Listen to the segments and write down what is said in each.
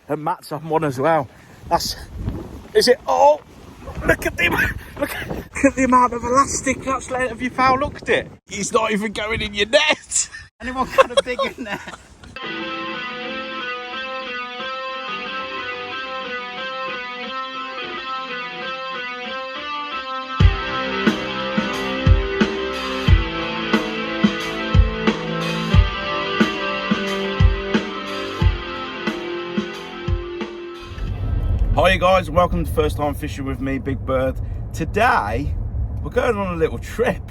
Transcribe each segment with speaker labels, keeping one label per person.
Speaker 1: and Matt's on one as well. Is it? Oh, look at the amount of elastic that's let. Have you foul looked it? He's not even going in your net.
Speaker 2: Anyone got a big in there?
Speaker 1: Hi guys, welcome to First Time Fishing with me, Big Bird. Today, we're going on a little trip.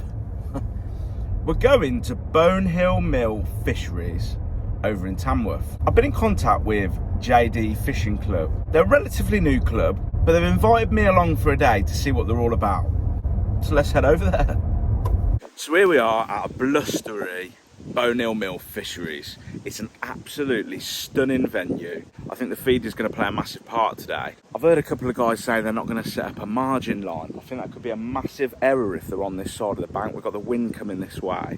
Speaker 1: We're going to Bonehill Mill Fisheries over in Tamworth. I've been in contact with JD Fishing Club. They're a relatively new club, but they've invited me along for a day to see what they're all about. So let's head over there. So here we are at a blustery Bonehill Mill Fisheries. It's an absolutely stunning venue. I think the feed is going to play a massive part today. I've heard a couple of guys say they're not going to set up a margin line. I think that could be a massive error if they're on this side of the bank. We've got the wind coming this way,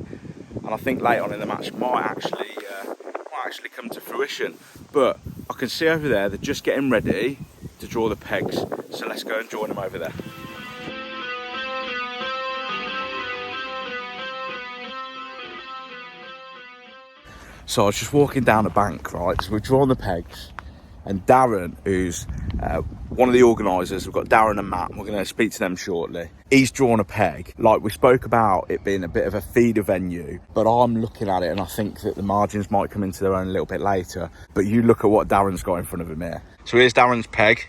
Speaker 1: and I think late on in the match might actually come to fruition. But I can see over there they're just getting ready to draw the pegs, so let's go and join them over there. So I was just walking down the bank, right? So we've drawn the pegs, and Darren, who's one of the organisers, we've got Darren and Matt, and we're going to speak to them shortly. He's drawn a peg. Like, we spoke about it being a bit of a feeder venue, but I'm looking at it and I think that the margins might come into their own a little bit later. But you look at what Darren's got in front of him here. So here's Darren's peg.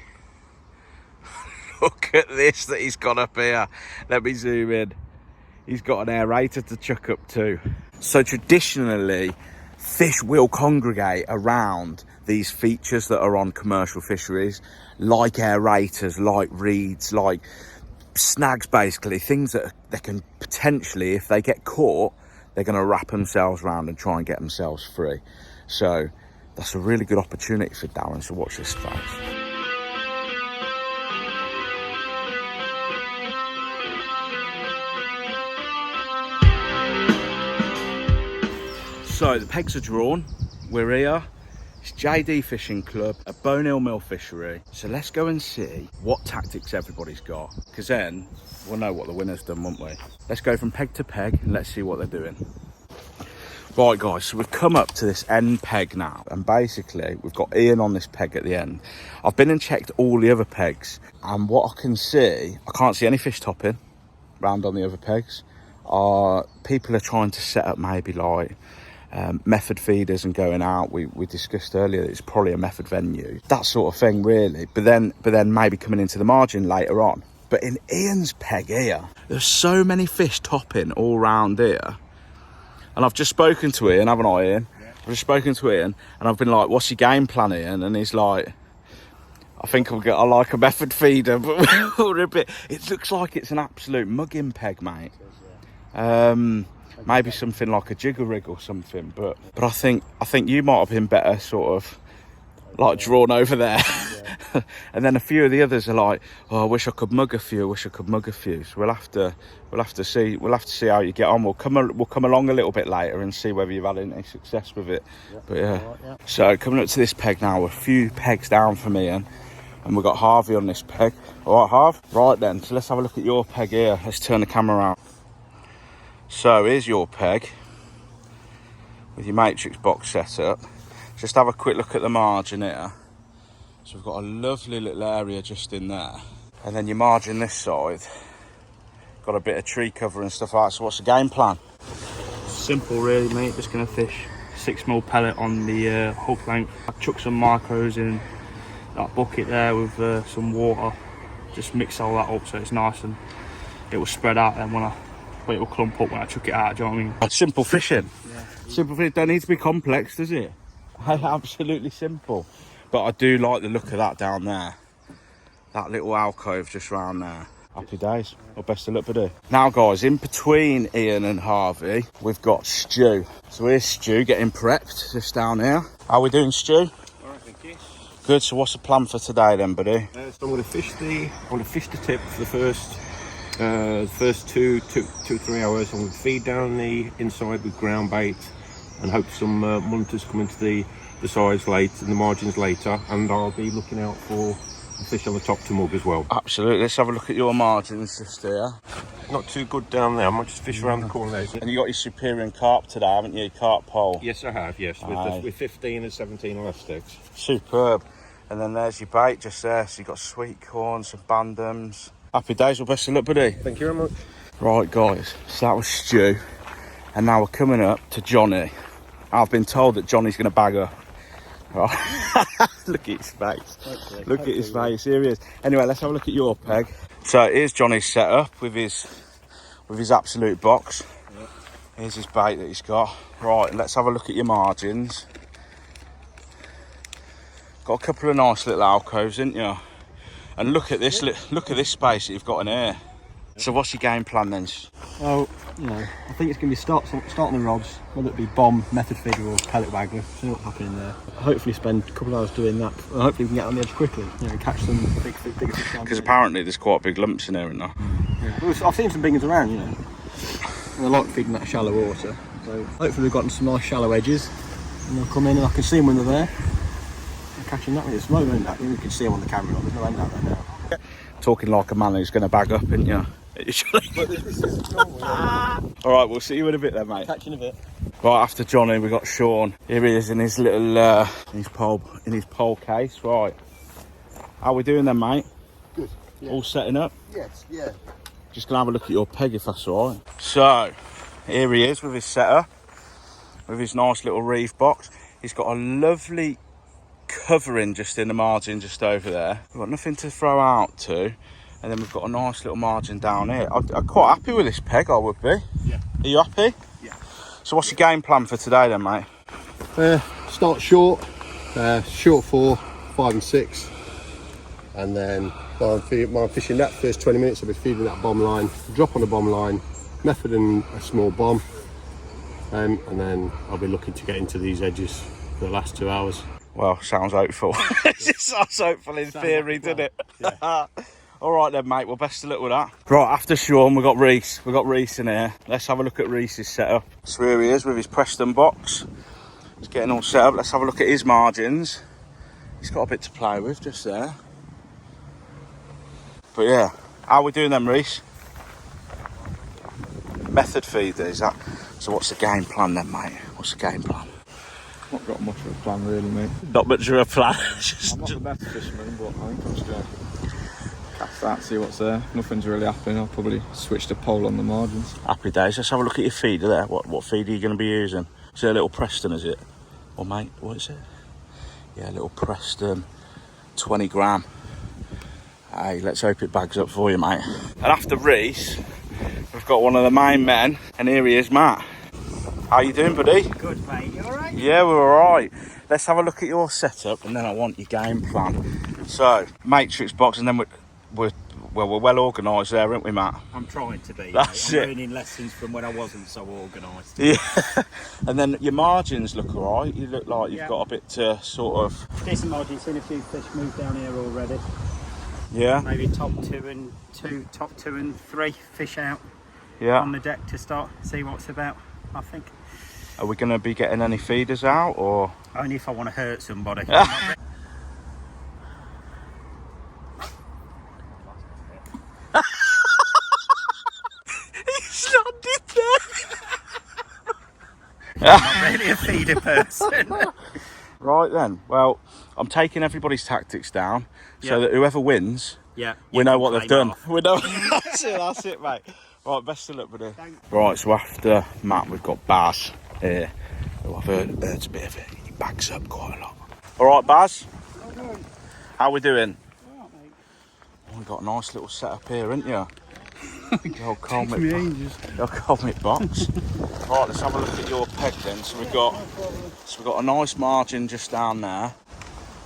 Speaker 1: Look at this that he's got up here. Let me zoom in. He's got an aerator to chuck up too. So traditionally, fish will congregate around these features that are on commercial fisheries, like aerators, like reeds, like snags, basically things that they can potentially, if they get caught, they're going to wrap themselves around and try and get themselves free. So that's a really good opportunity for Darren, so watch this space. So the pegs are drawn, we're here, it's JD Fishing Club at Bonehill Mill Fishery. So let's go and see what tactics everybody's got, because then we'll know what the winner's done, won't we? Let's go from peg to peg and let's see what they're doing. Right guys, so we've come up to this end peg now, and basically we've got Ian on this peg at the end. I've been and checked all the other pegs, and what I can see, I can't see any fish topping round on the other pegs. People are trying to set up maybe like method feeders and going out. We discussed earlier that it's probably a method venue, that sort of thing really, but then maybe coming into the margin later on. But in Ian's peg here, there's so many fish topping all round here, and I've just spoken to Ian, haven't I, Ian? Yeah. I've just spoken to Ian and I've been like, what's your game plan, Ian? And he's like, I think I like a method feeder, but it looks like it's an absolute mugging peg, mate. Maybe something like a jigger rig or something, but I think you might have been better sort of like drawn over there. Yeah. And then a few of the others are like, oh, I wish I could mug a few, So we'll have to see how you get on. We'll come along a little bit later and see whether you've had any success with it. Yeah. But yeah. Right, yeah. So coming up to this peg now, we're a few pegs down from Ian, and we've got Harvey on this peg. All right, Harv? Right then, so let's have a look at your peg here. Let's turn the camera around. So here's your peg with your matrix box set up. Just have a quick look at the margin here. So we've got a lovely little area just in there, and then your margin this side got a bit of tree cover and stuff like that. So what's the game plan?
Speaker 3: Simple really, mate. Just gonna fish 6mm pellet on the hook length. I chuck some micros in that bucket there with some water, just mix all that up so it's nice and it will spread out, and it will clump up when I chuck it out, do you know what I mean?
Speaker 1: Simple fishing.
Speaker 3: Yeah.
Speaker 1: Simple fishing, don't need to be complex, does it? Absolutely simple. But I do like the look of that down there. That little alcove just round there. Happy days. Well, best of luck, buddy. Now guys, in between Ian and Harvey, we've got Stu. So here's Stu getting prepped just down here. How are we doing, Stu?
Speaker 4: Alright, thank you.
Speaker 1: Good, so what's the plan for today then, buddy?
Speaker 4: So I'm going to fish the tip for the first 2-3 hours. I'm going to feed down the inside with ground bait and hope some munters come into the the size late and the margins later, and I'll be looking out for the fish on the top to mug as well.
Speaker 1: Absolutely. Let's have a look at your margins just here.
Speaker 4: Not too good down there. I might just fish around the corner there.
Speaker 1: And you got your superior carp today, haven't you? Carp pole.
Speaker 4: Yes, I have. Yes, with 15 and 17 elastics.
Speaker 1: Superb. And then there's your bait just there. So you've got sweet corn, some bandams. Happy days. Well, best of luck, buddy.
Speaker 4: Thank you very much.
Speaker 1: Right, guys. So that was Stu. And now we're coming up to Johnny. I've been told that Johnny's going to bag her. Right. Look at his face.
Speaker 2: Hopefully.
Speaker 1: Look at his face. Here he is. Anyway, let's have a look at your peg. So here's Johnny's setup with his absolute box. Yep. Here's his bait that he's got. Right, let's have a look at your margins. Got a couple of nice little alcoves, haven't you? And look at this. Look at this space that you've got in here. So what's your game plan then?
Speaker 2: Well, you know, I think it's going to be starting the rods, whether it be bomb, method feeder or pellet waggler, see what's happening there. Hopefully spend a couple of hours doing that, and hopefully we can get on the edge quickly, you know, catch some big fish.
Speaker 1: Because apparently there's quite big lumps in here, isn't there?
Speaker 2: Yeah. Well, I've seen some big ones around, you know, and I like feeding that shallow water, so hopefully we've gotten some nice shallow edges, and they'll come in and I can see them when they're there. I'm catching that with a slow end that, you can see them on the camera, there's no end out there now.
Speaker 1: Talking like a man who's going to bag up, isn't you? Alright, we'll see you in a bit then, mate.
Speaker 2: Catching a bit.
Speaker 1: Right, after Johnny we got Sean. Here he is in his little in his pole case. Right, how we doing then, mate?
Speaker 5: Good. Yeah.
Speaker 1: All setting up?
Speaker 5: Yes, yeah.
Speaker 1: Just gonna have a look at your peg if that's alright. So here he is with his setup, with his nice little reef box. He's got a lovely covering just in the margin just over there. We've got nothing to throw out to. And then we've got a nice little margin down here. I'm quite happy with this peg, I would be.
Speaker 2: Yeah.
Speaker 1: Are you happy?
Speaker 2: Yeah.
Speaker 1: So what's your game plan for today then, mate?
Speaker 5: Start short, short 4, 5 and 6. And then while I'm fishing that first 20 minutes, I'll be feeding that bomb line, drop on the bomb line, method and a small bomb. And then I'll be looking to get into these edges for the last 2 hours.
Speaker 1: Well, sounds hopeful. It just sounds hopeful in theory, doesn't it? Yeah. All right then, mate. Well, best of luck with that. Right, after Sean, we've got Reese. We've got Reese in here. Let's have a look at Reese's setup. So here he is with his Preston box. He's getting all set up. Let's have a look at his margins. He's got a bit to play with just there. But yeah, how are we doing then, Reese? Method feeder, is that? So what's the game plan then, mate? What's the game plan?
Speaker 6: Not got much of a plan really, mate.
Speaker 1: Not much of a plan.
Speaker 6: I'm not the best fisherman, but I think I'm just going to cast that, see what's there. Nothing's really happening. I'll probably switch to pole on the margins.
Speaker 1: Happy days. Let's have a look at your feeder there. What feeder are you going to be using? Is it a little Preston, is it? Or mate, what is it? Yeah, a little Preston, 20 gram. Hey, let's hope it bags up for you, mate. And after Reese, we've got one of the main men, and here he is, Matt. How you doing, buddy?
Speaker 2: Good, mate. You alright?
Speaker 1: Yeah, we're alright. Let's have a look at your setup, and then I want your game plan. So, matrix box, and then we're well organised there, aren't we, Matt?
Speaker 2: I'm trying to be.
Speaker 1: That's
Speaker 2: I'm
Speaker 1: it.
Speaker 2: learning lessons from when I wasn't so organised.
Speaker 1: Yeah. And then your margins look alright. You look like you've got a bit to sort of...
Speaker 2: Decent margin. Seen a few fish move down here already.
Speaker 1: Yeah.
Speaker 2: Maybe top two and 3 fish out
Speaker 1: Yeah.
Speaker 2: on the deck to start. See what's about. I think.
Speaker 1: Are we going to be getting any feeders out, or...?
Speaker 2: Only if I want to hurt somebody.
Speaker 1: He's landed there!
Speaker 2: Not really a feeder person.
Speaker 1: Right then, well, I'm taking everybody's tactics down so that whoever wins,
Speaker 2: Yeah.
Speaker 1: we know what they've done.
Speaker 2: Off.
Speaker 1: We know. That's it, mate. Right, best of luck, buddy. Right, so after Matt, we've got Baz here. Who I've heard a bit of it. He backs up quite a lot. All right, Baz. How we doing? Oh, we've got a nice little setup here, haven't you? The old Colmick box. Right, let's have a look at your peg then. So we've got a nice margin just down there.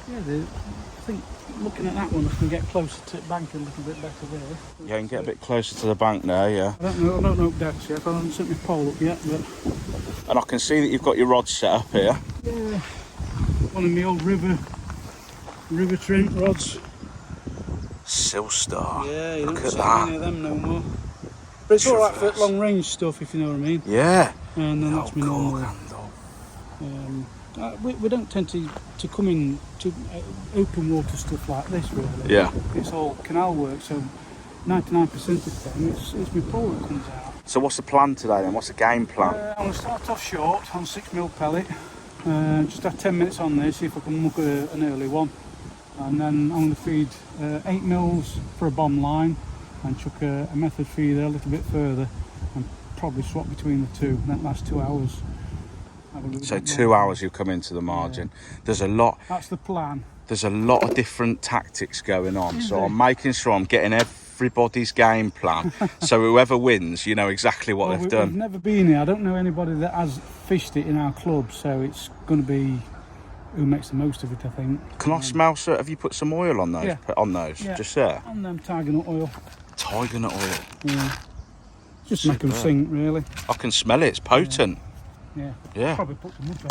Speaker 7: Yeah, I think looking at that one, I can get closer to the bank a little bit better there.
Speaker 1: Yeah, you can get a bit closer to the bank there, yeah.
Speaker 7: I don't know decks yet. I haven't set my pole up yet, but
Speaker 1: And I can see that you've got your rods set up here.
Speaker 7: yeah, one of my old river Trent rods.
Speaker 1: Silstar.
Speaker 7: Yeah, you
Speaker 1: Look
Speaker 7: don't
Speaker 1: at
Speaker 7: see
Speaker 1: that.
Speaker 7: any of them no more. But it's all right for long range stuff, if you know what I mean.
Speaker 1: Yeah.
Speaker 7: And then that's my normal
Speaker 1: handle.
Speaker 7: We don't tend to come in to open water stuff like this, really.
Speaker 1: Yeah.
Speaker 7: It's all canal work, so 99% of the time it's my pole that comes out.
Speaker 1: So what's the plan today then? What's the game plan?
Speaker 7: I'm going to start off short on 6mm pellet. Just have 10 minutes on there, see if I can mug an early one. And then I'm going to feed 8 mils for a bomb line and chuck a method feeder a little bit further and probably swap between the two. That lasts 2 hours.
Speaker 1: So 2 hours you come into the margin. Yeah. There's a lot.
Speaker 7: That's the plan.
Speaker 1: There's a lot of different tactics going on.
Speaker 7: Is
Speaker 1: so
Speaker 7: there?
Speaker 1: I'm making sure I'm getting everybody's game plan. So whoever wins, you know exactly what they've done.
Speaker 7: We've never been here. I don't know anybody that has fished it in our club, so it's going to be who makes the most of it, I think.
Speaker 1: Can I smell, sir? Have you put some oil on those?
Speaker 7: Yeah.
Speaker 1: On those?
Speaker 7: Yeah.
Speaker 1: Just there?
Speaker 7: On them tiger nut oil.
Speaker 1: Tiger nut oil.
Speaker 7: Yeah. Just make them sink, really.
Speaker 1: I can smell it. It's potent.
Speaker 7: Yeah.
Speaker 1: Yeah.
Speaker 7: Probably put too much on,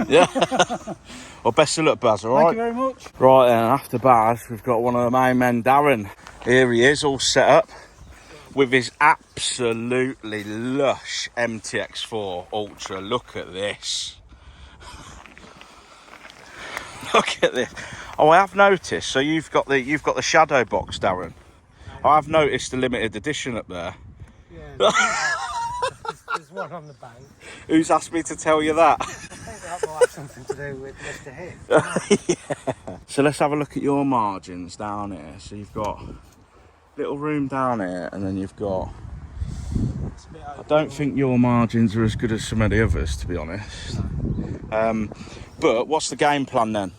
Speaker 7: actually.
Speaker 1: Yeah. Well, best of luck, Baz, all right?
Speaker 7: Thank you very much.
Speaker 1: Right then, after Baz, we've got one of the main men, Darren. Here he is, all set up with his absolutely lush MTX4 Ultra. Look at this. Look at this. Oh, I have noticed. So you've got the shadow box, Darren. I have noticed the limited edition up there.
Speaker 8: Yeah, there's one on the bank.
Speaker 1: Who's asked me to tell you that?
Speaker 8: I think that might have something to do with Mr. Hick.
Speaker 1: Yeah. So let's have a look at your margins down here. So you've got little room down here, and then you've got. I don't think your margins are as good as some of the others, to be honest. But what's the game plan then?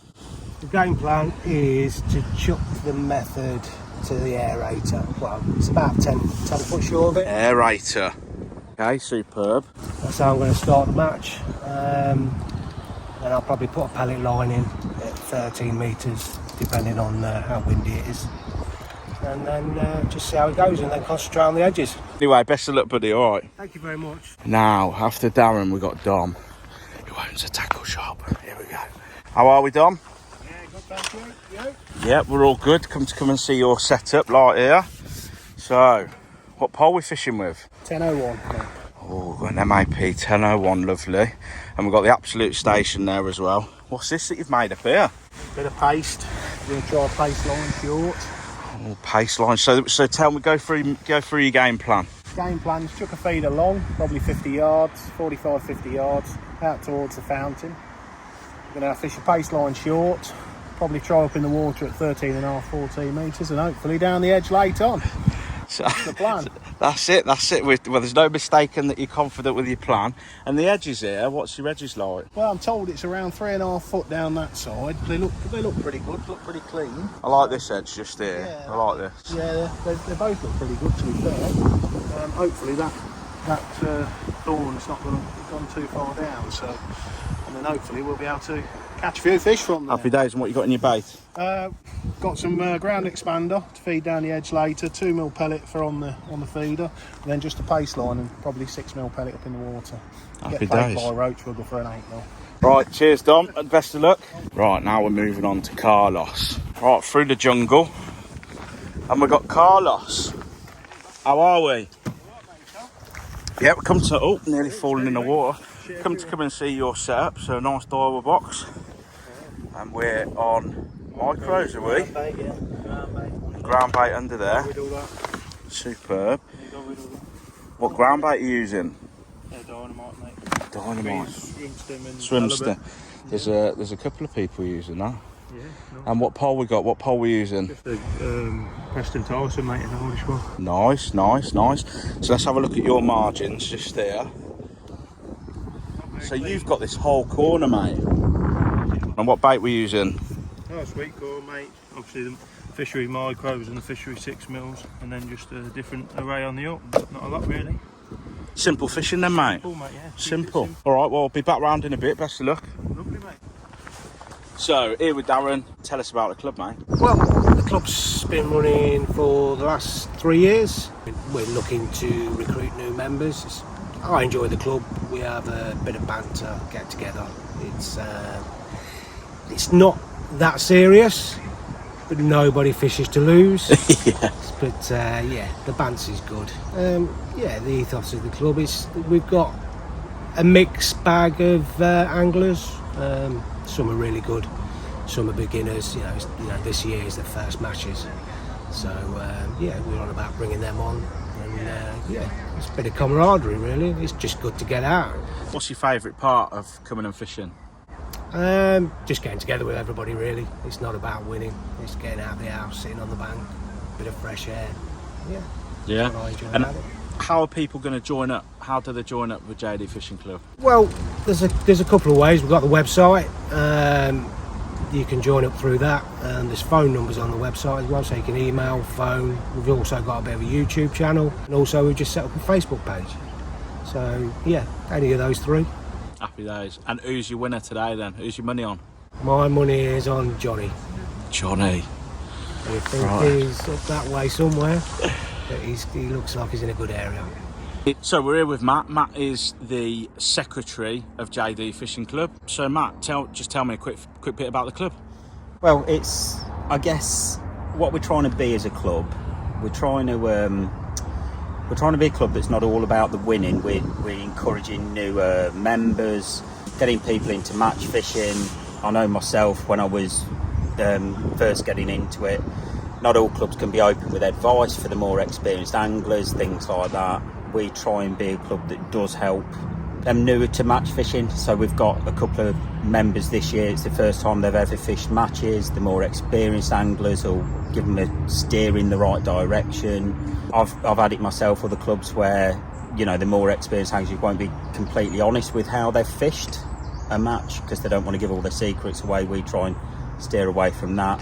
Speaker 8: The game plan is to chuck the method to the aerator. Well, it's about 10 foot short of it.
Speaker 1: Aerator. Okay, superb.
Speaker 8: That's how I'm going to start the match. Then I'll probably put a pellet line in at 13 metres, depending on how windy it is. And then just see how it goes, and then concentrate on the edges.
Speaker 1: Anyway, best of luck, buddy, all right?
Speaker 8: Thank you very much.
Speaker 1: Now, after Darren, we've got Dom, who owns a tackle shop. Here we go. How are we, Dom?
Speaker 8: Yeah, good, thank you. You?
Speaker 1: Yeah, we're all good. Come and see your setup, light here. So, what pole are we fishing with?
Speaker 8: 1001.
Speaker 1: Oh, an MAP 1001, lovely. And we've got the Absolute Station there as well. What's this that you've made up here?
Speaker 8: Bit of paste. We're going to try a paste line short.
Speaker 1: Oh, paste line. So tell me, go through your game plan.
Speaker 8: Game plan is chuck a feeder long, probably 50 yards, 45, 50 yards, out towards the fountain. We're going to fish a paste line short, probably try up in the water at 13.5, 14 metres, and hopefully down the edge late on.
Speaker 1: So,
Speaker 8: that's the plan.
Speaker 1: That's it. Well, there's no mistaking that you're confident with your plan. And the edges here, what's your edges like?
Speaker 8: Well, I'm told it's around 3.5 foot down that side. They look pretty good, look pretty clean.
Speaker 1: I like this edge just here. Yeah, I like this.
Speaker 8: Yeah, they both look pretty good, to be fair. Hopefully that thorn's not gone too far down, so, and then hopefully we'll be able to catch a few fish from there.
Speaker 1: Happy days. And what you got in your bait?
Speaker 8: Got some ground expander to feed down the edge later, 2mm pellet for on the feeder, and then just a paste line and probably 6mm pellet up in the water.
Speaker 1: Happy
Speaker 8: Get paid
Speaker 1: days.
Speaker 8: by roach, we'll go for an 8mm.
Speaker 1: Right, cheers, Dom, and best of luck. Right, now we're moving on to Carlos. Right, through the jungle, and we've got Carlos. How are we? Yeah, we come to, oh, nearly falling in the water. Come and see your setup, so a nice diver box. And we're on micros, are we? Ground bait under there. Superb. What ground bait are you using?
Speaker 3: Dynamite, mate.
Speaker 1: Dynamite.
Speaker 3: Swimstem.
Speaker 1: There's a couple of people using that.
Speaker 3: Yeah. No.
Speaker 1: And what pole we got? What pole we using?
Speaker 3: Just a Preston Tyson, mate, an Irish one.
Speaker 1: Nice. So let's have a look at your margins just there. So you've got this whole corner, mate. And what bait we using?
Speaker 3: Oh, sweet corn, mate. Obviously the fishery micros and the fishery 6mm, and then just a different array on the up. Not a lot really.
Speaker 1: Simple fishing then, mate.
Speaker 3: Simple, mate, yeah.
Speaker 1: Simple. All right, well, I'll be back round in a bit. Best of luck.
Speaker 3: Lovely, mate.
Speaker 1: So here with Darren. Tell us about the club, mate.
Speaker 8: Well, the club's been running for the last 3 years. We're looking to recruit new members. I enjoy the club. We have a bit of banter, get together. It's not that serious, but nobody fishes to lose.
Speaker 1: Yes.
Speaker 8: But yeah, the banter's good. Yeah, the ethos of the club is we've got a mixed bag of anglers
Speaker 9: Some are really good, some are beginners. This year is the first matches, so we're on about bringing them on, and it's a bit of camaraderie really. It's just good to get out.
Speaker 1: What's your favourite part of coming and fishing?
Speaker 9: Just getting together with everybody really. It's not about winning, it's getting out of the house, sitting on the bank, bit of fresh air.
Speaker 1: Yeah.
Speaker 9: That's what I enjoy
Speaker 1: And
Speaker 9: about it.
Speaker 1: how are people going to join up? How do they join up with JD Fishing Club?
Speaker 9: Well, there's a couple of ways. We've got the website. You can join up through that. There's phone numbers on the website as well, so you can email, phone. We've also got a bit of a YouTube channel, and also we've just set up a Facebook page. So yeah, any of those three.
Speaker 1: Happy days. And who's your winner today then? Who's your money on?
Speaker 9: My money is on Johnny.
Speaker 1: Johnny.
Speaker 9: I think
Speaker 1: Right.
Speaker 9: he's up that way somewhere. But he looks like he's in a good area.
Speaker 1: So we're here with Matt. Matt is the secretary of JD Fishing Club. So Matt, just tell me a quick bit about the club.
Speaker 10: Well, it's, I guess, what we're trying to be as a club. We're trying to be a club that's not all about the winning. We're encouraging new members, getting people into match fishing. I know myself when I was first getting into it, not all clubs can be open with advice for the more experienced anglers, things like that. We try and be a club that does help them newer to match fishing. So we've got a couple of members this year. It's the first time they've ever fished matches. The more experienced anglers will give them a steer in the right direction. I've had it myself with the clubs where, the more experienced anglers won't be completely honest with how they've fished a match because they don't want to give all their secrets away. We try and steer away from that.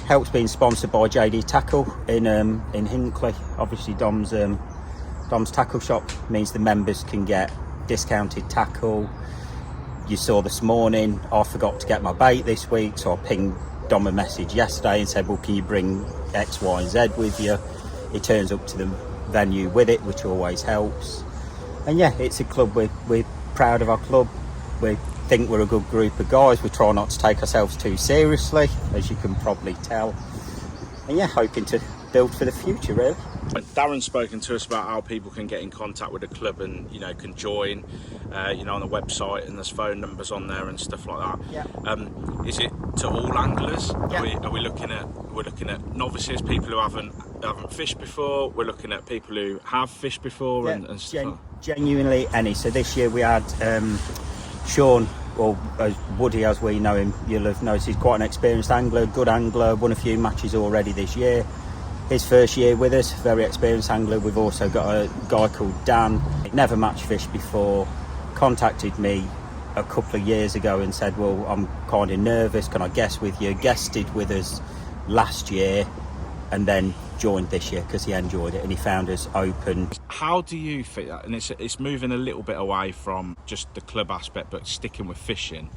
Speaker 10: Helps being sponsored by JD Tackle in Hinckley. Obviously Dom's tackle shop means the members can get discounted tackle. You saw this morning I forgot to get my bait this week, so I pinged Dom a message yesterday and said, well, can you bring X, Y and Z with you? He turns up to the venue with it, which always helps. And yeah, it's a club, we're proud of our club. We think we're a good group of guys. We try not to take ourselves too seriously, as you can probably tell. And yeah, hoping to build for the future really.
Speaker 1: Darren's spoken to us about how people can get in contact with the club and can join on the website, and there's phone numbers on there and stuff like that.
Speaker 10: Yeah.
Speaker 1: Is it to all anglers?
Speaker 10: Yeah.
Speaker 1: We're looking at novices, people who haven't fished before. We're looking at people who have fished before and stuff like that.
Speaker 10: Genuinely any. So this year we had Sean, or Woody as we know him, you'll have noticed he's quite an experienced angler, good angler, won a few matches already this year. His first year with us, very experienced angler. We've also got a guy called Dan, never match fished before, contacted me a couple of years ago and said, well, I'm kind of nervous, can I guest with you? Guested with us last year and then joined this year because he enjoyed it and he found us open.
Speaker 1: How do you think that? And it's moving a little bit away from just the club aspect, but sticking with fishing.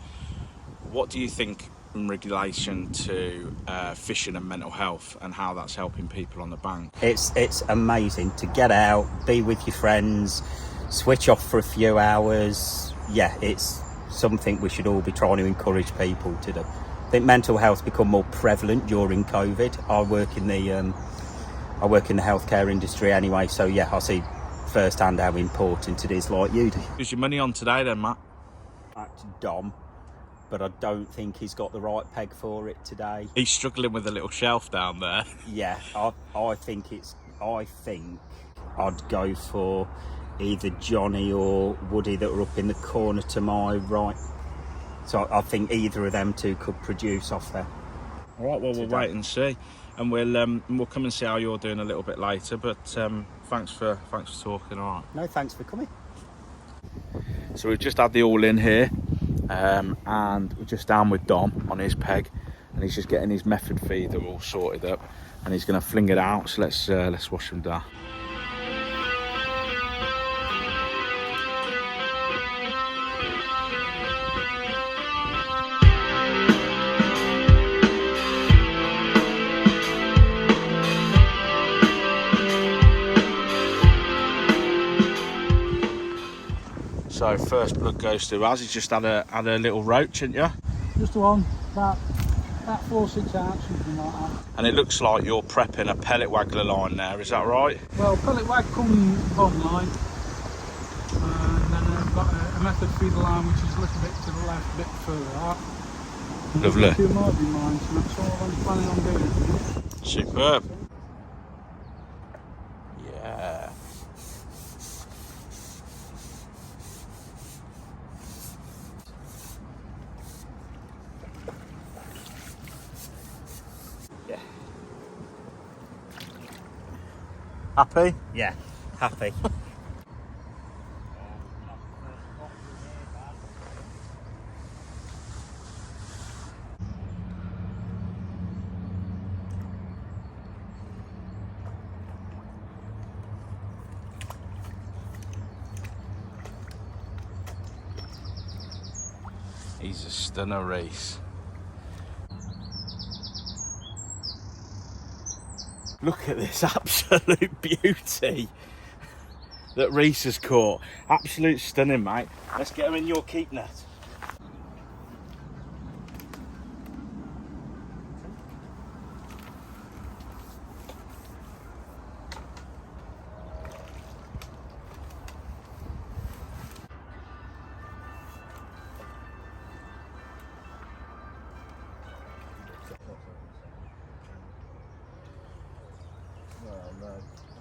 Speaker 1: What do you think in relation to fishing and mental health and how that's helping people on the bank?
Speaker 10: It's amazing to get out, be with your friends, switch off for a few hours. Yeah, it's something we should all be trying to encourage people to do. I think mental health become more prevalent during COVID. I work in the healthcare industry anyway, so yeah, I see firsthand how important it is, like you do.
Speaker 1: Who's your money on today then, Matt?
Speaker 10: That's Dom, but I don't think he's got the right peg for it today.
Speaker 1: He's struggling with a little shelf down there.
Speaker 10: Yeah, I think I'd go for either Johnny or Woody that are up in the corner to my right. So I think either of them two could produce off there.
Speaker 1: All right, well, we'll wait and see, and we'll come and see how you're doing a little bit later. But thanks for talking. All right.
Speaker 10: No, thanks for coming.
Speaker 1: So we've just had the all in here, and we're just down with Dom on his peg, and he's just getting his method feeder all sorted up, and he's going to fling it out. So let's wash him down. So first blood goes to Az. He's just had a little roach, hadn't you?
Speaker 7: Just one, about 4-6 ounce, something like that.
Speaker 1: And it looks like you're prepping a pellet waggler line there, is that right?
Speaker 7: Well, pellet wag come bottom line, and then I've got a a method feeder line which is a little bit to the left, a bit further out. And
Speaker 1: Lovely.
Speaker 7: 2 margin lines, and that's all I'm planning on doing.
Speaker 1: Superb. Yeah.
Speaker 10: Yeah.
Speaker 1: Happy?
Speaker 10: Yeah, happy.
Speaker 1: He's a stunner, Reese. Look at this absolute beauty that Reese has caught. Absolute stunning, mate. Let's get him in your keep net.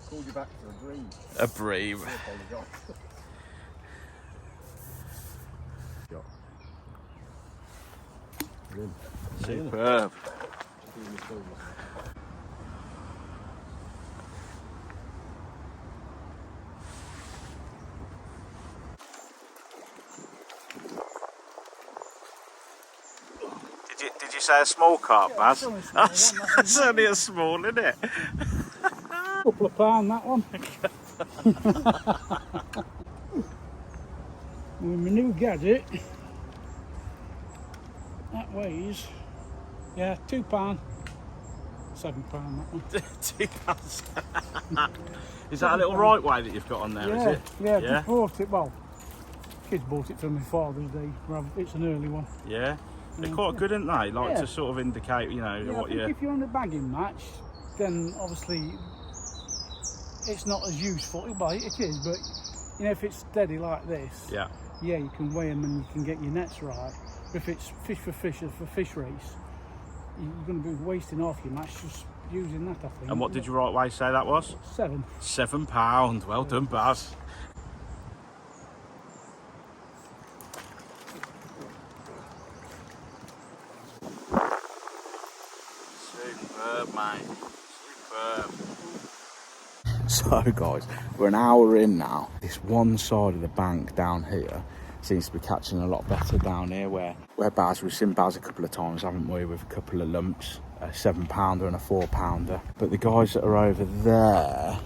Speaker 5: I called you back for a dream.
Speaker 1: A bream. Superb. Did you say a small carp, Baz? That's only a small, isn't it?
Speaker 7: Couple of pound that one. With my new gadget, that weighs, yeah, £2, £7 that one.
Speaker 1: £2. Is that a little right way that you've got on there?
Speaker 7: Yeah,
Speaker 1: Is it?
Speaker 7: yeah, just bought it. Well, kids bought it for my Father's Day. It's an early one.
Speaker 1: Yeah. They're quite good, aren't they? Like
Speaker 7: Yeah.
Speaker 1: to sort of indicate, you know,
Speaker 7: Yeah,
Speaker 1: what
Speaker 7: I think
Speaker 1: you.
Speaker 7: if you're on a bagging match, then obviously it's not as useful. Well, it is, but you know, if it's steady like this,
Speaker 1: Yeah.
Speaker 7: yeah, you can weigh them and you can get your nets right. But if it's fish for fish or for fish race, you're going to be wasting half your match just using that, I think.
Speaker 1: And what did your right way say that was?
Speaker 7: 7.
Speaker 1: £7. Well done, Baz. Superb, mate. Superb. So, guys, we're an hour in now. This one side of the bank down here seems to be catching a lot better down here where Baz, we've seen Baz a couple of times, haven't we, with a couple of lumps, a 7-pounder and a 4-pounder. But the guys that are over there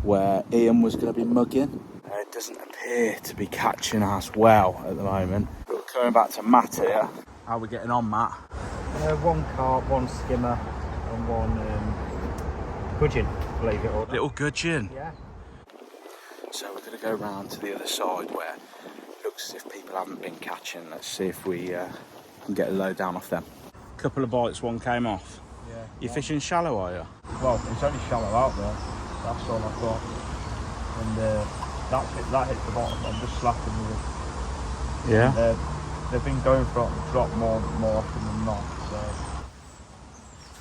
Speaker 1: where Ian was going to be mugging, it doesn't appear to be catching as well at the moment. But we're coming back to Matt here. How are we getting on, Matt?
Speaker 2: 1 carp, 1 skimmer, and 1 gudgeon, believe it or not.
Speaker 1: Little gudgeon.
Speaker 2: Yeah.
Speaker 1: So we're going to go round to the other side where it looks as if people haven't been catching. Let's see if we can get a load down off them. Couple of bites, one came off.
Speaker 2: Yeah.
Speaker 1: You fishing shallow, are you?
Speaker 2: Well, it's only shallow out there. That's all I've got. And that hit the bottom. I'm just slapping with it.
Speaker 1: Yeah.
Speaker 2: And, they've been going for a drop more often than not.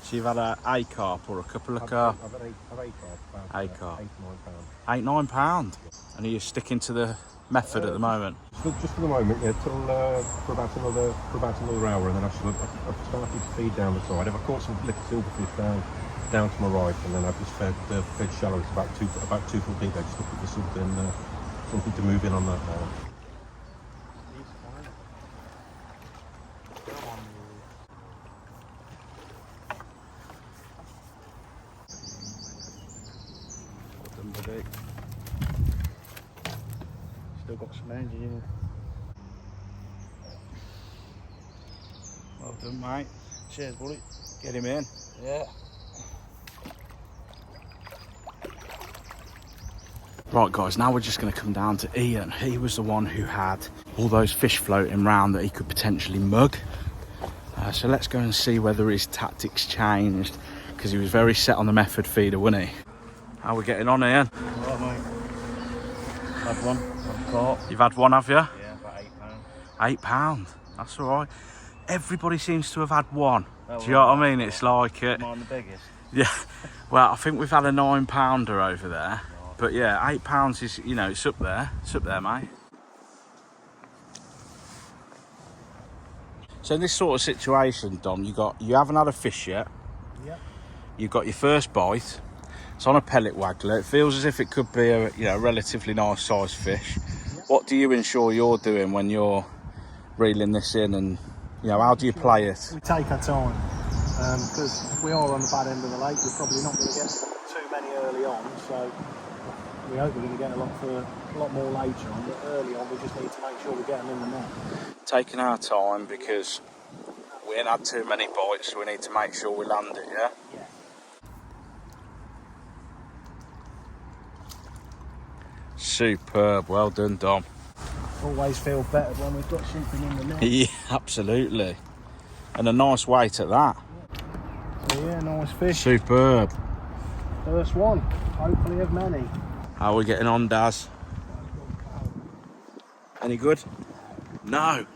Speaker 1: So you've had a carp or a couple of carp?
Speaker 5: I've had 8 carp.
Speaker 1: A carp.
Speaker 5: £8, £9.
Speaker 1: £8, £9. And are you sticking to the method at the moment?
Speaker 5: Just for the moment, yeah, till for about another hour, and then I've started to feed down the side. I've caught some little silverfish down to my right, and then I've just fed shallow. It's about 2 foot deep. I just looking for something to move in on that now.
Speaker 3: Still got some energy in it.
Speaker 1: Well done, mate.
Speaker 3: Cheers, buddy.
Speaker 1: Get him in.
Speaker 3: Yeah.
Speaker 1: Right, guys, now we're just going to come down to Ian. He was the one who had all those fish floating around that he could potentially mug. So let's go and see whether his tactics changed, because he was very set on the method feeder, wasn't he? How are we getting on, Ian?
Speaker 3: Alright, mate. Had one. I've caught.
Speaker 1: You've had one, have you?
Speaker 3: Yeah.
Speaker 1: £8. That's all right. Everybody seems to have had one. Do you know what I mean? It's like
Speaker 3: Mine the biggest.
Speaker 1: yeah. Well, I think we've had a £9-pounder over there, but yeah, £8 is, you know, it's up there. It's up there, mate. So in this sort of situation, Dom, you haven't had a fish yet.
Speaker 8: Yep.
Speaker 1: You've got your first bite. It's on a pellet waggler. It feels as if it could be a, you know, relatively nice sized fish.
Speaker 8: Yep.
Speaker 1: What do you ensure you're doing when you're reeling this in, and you know, how do you play it?
Speaker 8: We take our time, because if we are on the bad end of the lake, we're probably not going to get too many early on, so we hope we're going to get a lot more later on, but early on we just need to make sure we get them in the net.
Speaker 1: Taking our time because we ain't had too many bites, so we need to make sure we land it, yeah?
Speaker 8: Yeah.
Speaker 1: Superb, well done, Dom.
Speaker 8: Always feel better when we've got something in the net.
Speaker 1: Yeah, absolutely. And a nice weight at that.
Speaker 8: So yeah, nice fish.
Speaker 1: Superb.
Speaker 8: First one, hopefully of many.
Speaker 1: How are we getting on, Daz? Any good? No.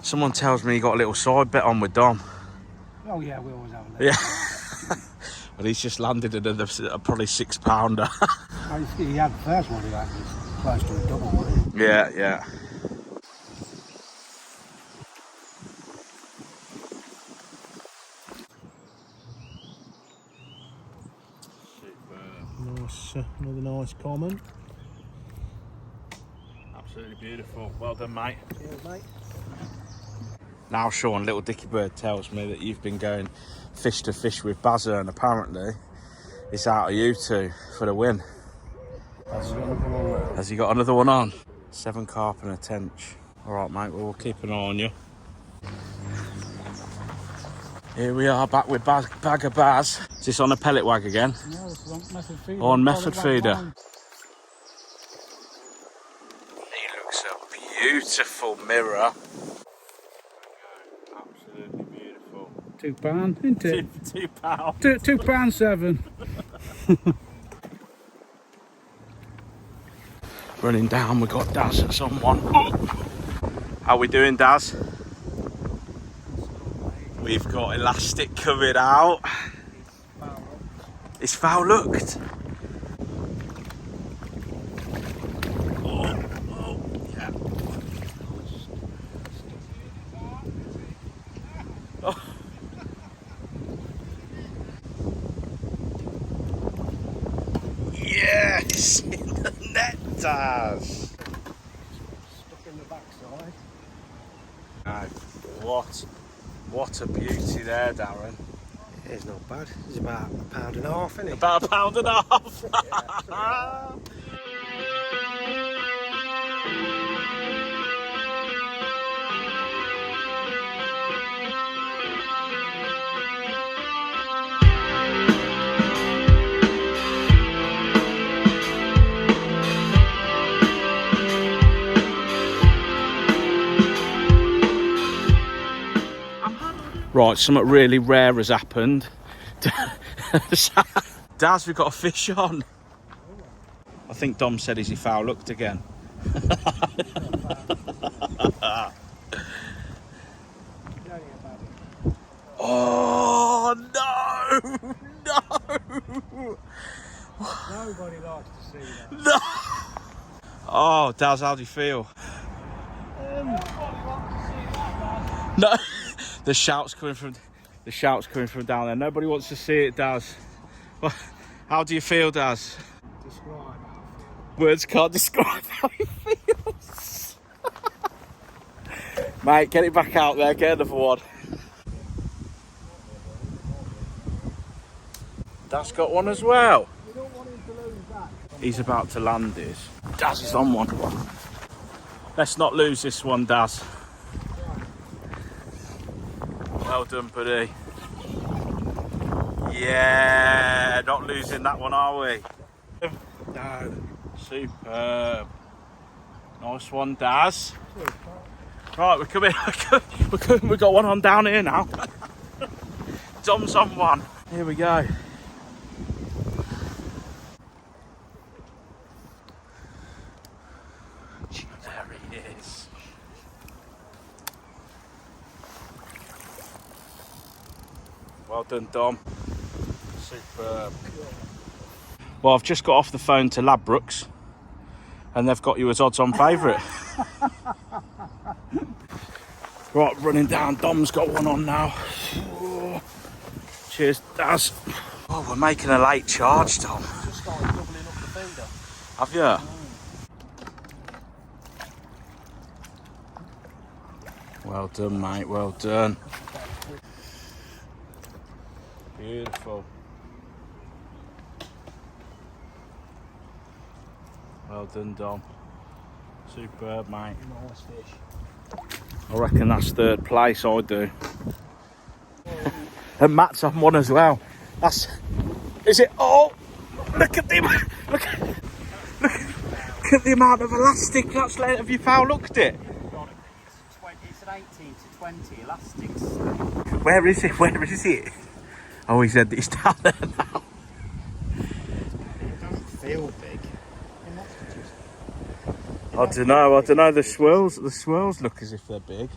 Speaker 1: Someone tells me you got a little side bet on with Dom.
Speaker 9: Oh yeah, we always have a little.
Speaker 1: Yeah. Well, he's just landed another probably £6-pounder.
Speaker 9: He had the first one, he had was close to a double, wasn't he?
Speaker 1: Yeah, yeah.
Speaker 8: Nice, another nice common.
Speaker 1: Absolutely beautiful. Well done, mate.
Speaker 8: Cheers, mate.
Speaker 1: Now, Sean, little Dicky Bird tells me that you've been going fish to fish with Bazza, and apparently it's out of you two for the win. Has he got another one on? 7 carp and a tench. All right, mate, well, we'll keep an eye on you. Here we are, back with Bag of Baz. Is this on a pellet wag again?
Speaker 7: No, this is on method feeder.
Speaker 1: On method
Speaker 7: Pellet
Speaker 1: feeder.
Speaker 7: line.
Speaker 1: He looks a beautiful mirror. Absolutely beautiful.
Speaker 7: £2, isn't it?
Speaker 3: £2.
Speaker 7: £2.7.
Speaker 1: Running down, we got Daz at someone. How we doing, Daz? We've got elastic coming out. It's foul looked. Oh, yeah. Oh. Yes, in the net, Daz.
Speaker 8: Stuck in the backside.
Speaker 1: What a beauty there, Darren.
Speaker 9: It's not bad. It's about £1.50, isn't it?
Speaker 1: About £1.50. Right, something really rare has happened. Daz, we've got a fish on. I think Dom said, is he foul looked again? Oh, no! No!
Speaker 8: Nobody likes to see that.
Speaker 1: No! Oh, Daz, how do you feel? No, the shout's coming from down there. Nobody wants to see it, Daz. Well, how do you feel, Daz?
Speaker 8: Describe how I feel.
Speaker 1: Words can't describe how he feels. Mate, get it back out there. Get another one. Daz got one as well.
Speaker 8: We don't want him to lose that.
Speaker 1: He's about to land his. Daz is on one. Let's not lose this one, Daz. Well done, buddy. Yeah, not losing that one, are we? No. Superb. Nice one, Daz. Right, we're coming. We've got one on down here now. Dom's on one. Here we go. There he is. done, Dom. Superb. Well, I've just got off the phone to Ladbrokes, and they've got you as odds-on favourite. Right, running down. Dom's got one on now. Oh. Cheers, Daz. Oh, we're making a late charge, Dom.
Speaker 8: Just started doubling up the feeder.
Speaker 1: Have you? Well done, mate. Well done. Beautiful. Well done, Dom. Superb, mate.
Speaker 8: Nice fish.
Speaker 1: I reckon that's third place, I do. And Matt's on one as well. That's... Is it? Oh! Look at the... Look at the amount of elastic that's left. Have you foul looked it?
Speaker 10: It's an 18 to 20 elastics.
Speaker 1: Where is it? Where is it? Oh, he said that he's down there now.
Speaker 10: It doesn't feel big.
Speaker 1: I don't know. The swirls look as if they're big.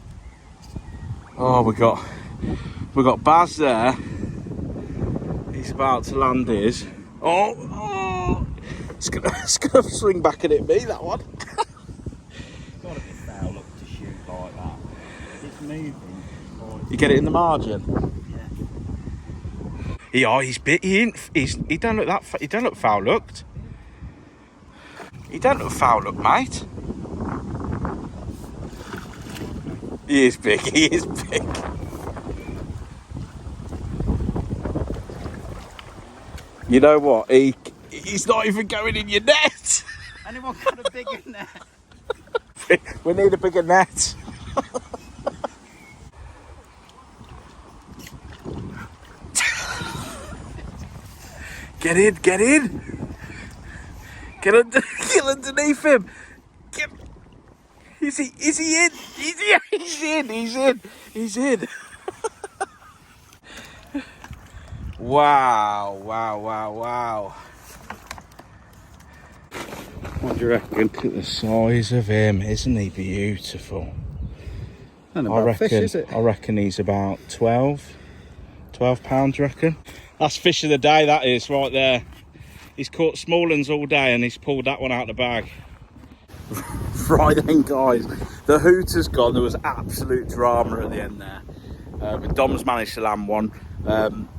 Speaker 1: Oh, we got Baz there. He's about to land his. Oh! It's gonna swing back and hit me, that one.
Speaker 10: It's got to be foul up to shoot like that. It's moving.
Speaker 1: You get it in the margin.
Speaker 10: Yeah.
Speaker 1: He's bit. He don't look that. He don't look foul looked. He don't look foul look, mate. He is big. He is big. You know what? He's not even going in your net.
Speaker 10: Anyone got a bigger net?
Speaker 1: We need a bigger net. Get in. Get underneath him. Is he in? He's in. Wow. What do you reckon? Look at the size of him. Isn't he beautiful? I reckon he's about 12 pounds, reckon. That's fish of the day, that is, right there. He's caught small ones all day and he's pulled that one out of the bag. Right then, guys, the hooter's gone. There was absolute drama at the end there. But Dom's managed to land one.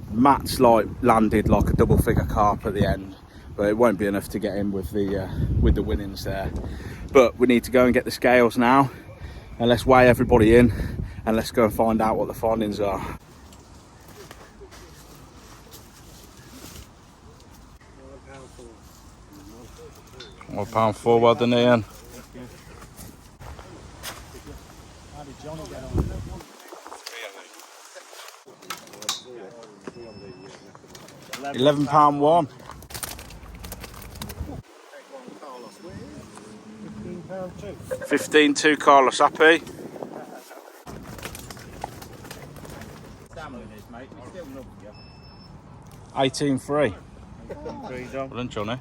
Speaker 1: Matt's landed like a double figure carp at the end, but it won't be enough to get in with the winnings there. But we need to go and get the scales now, and let's weigh everybody in, and let's go and find out what the findings are. £1.4, well done, Ian.
Speaker 8: How did Johnny get on?
Speaker 1: £11.1. £15.2, Carlos, happy? £18.3. Well done, Johnny.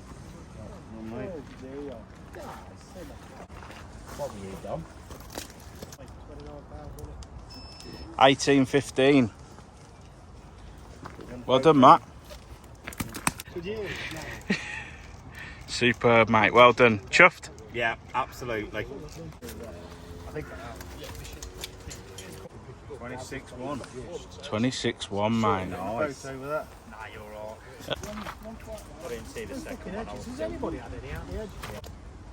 Speaker 10: What were you, Dom?
Speaker 1: £18.15. Well done, Matt. Superb, mate. Well done. Chuffed?
Speaker 10: Yeah, absolutely.
Speaker 3: 26-1.
Speaker 1: 26-1, mate.
Speaker 10: Nice. Nah, you're alright. I didn't see the second one.
Speaker 8: Has anybody had any out the edge?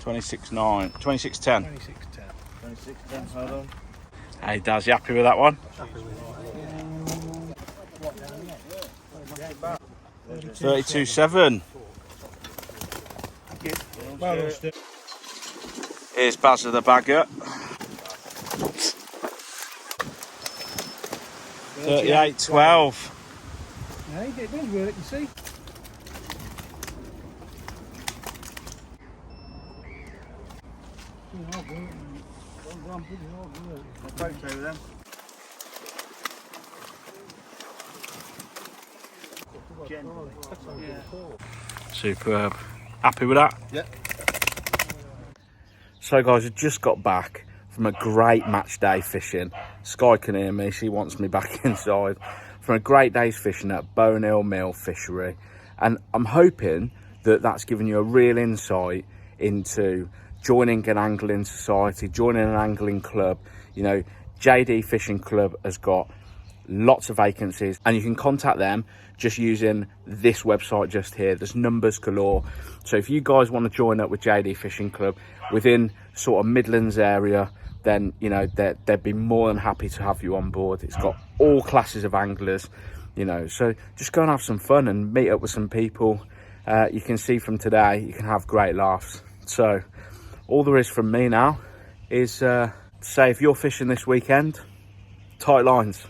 Speaker 1: 26.9. 26.10.
Speaker 8: 26-10.
Speaker 3: 26-10, hold on.
Speaker 1: Hey, Daz, you happy with that one? 32.7. Here's Baz of the bagger. 38.12.
Speaker 7: Yeah, it does work, you see.
Speaker 1: Superb. Happy with that?
Speaker 5: Yeah.
Speaker 1: So guys, I just got back from a great match day fishing. Sky can hear me, she wants me back inside for from a great day's fishing at Bonehill Mill Fishery. And I'm hoping that that's given you a real insight into joining an angling society, joining an angling club. You know, JD Fishing Club has got lots of vacancies, and you can contact them just using this website just here. There's numbers galore. So if you guys want to join up with JD Fishing Club within sort of Midlands area, then you know they'd be more than happy to have you on board. It's got all classes of anglers, you know, so just go and have some fun and meet up with some people. You can see from today you can have great laughs. So all there is from me now is say, if you're fishing this weekend, tight lines.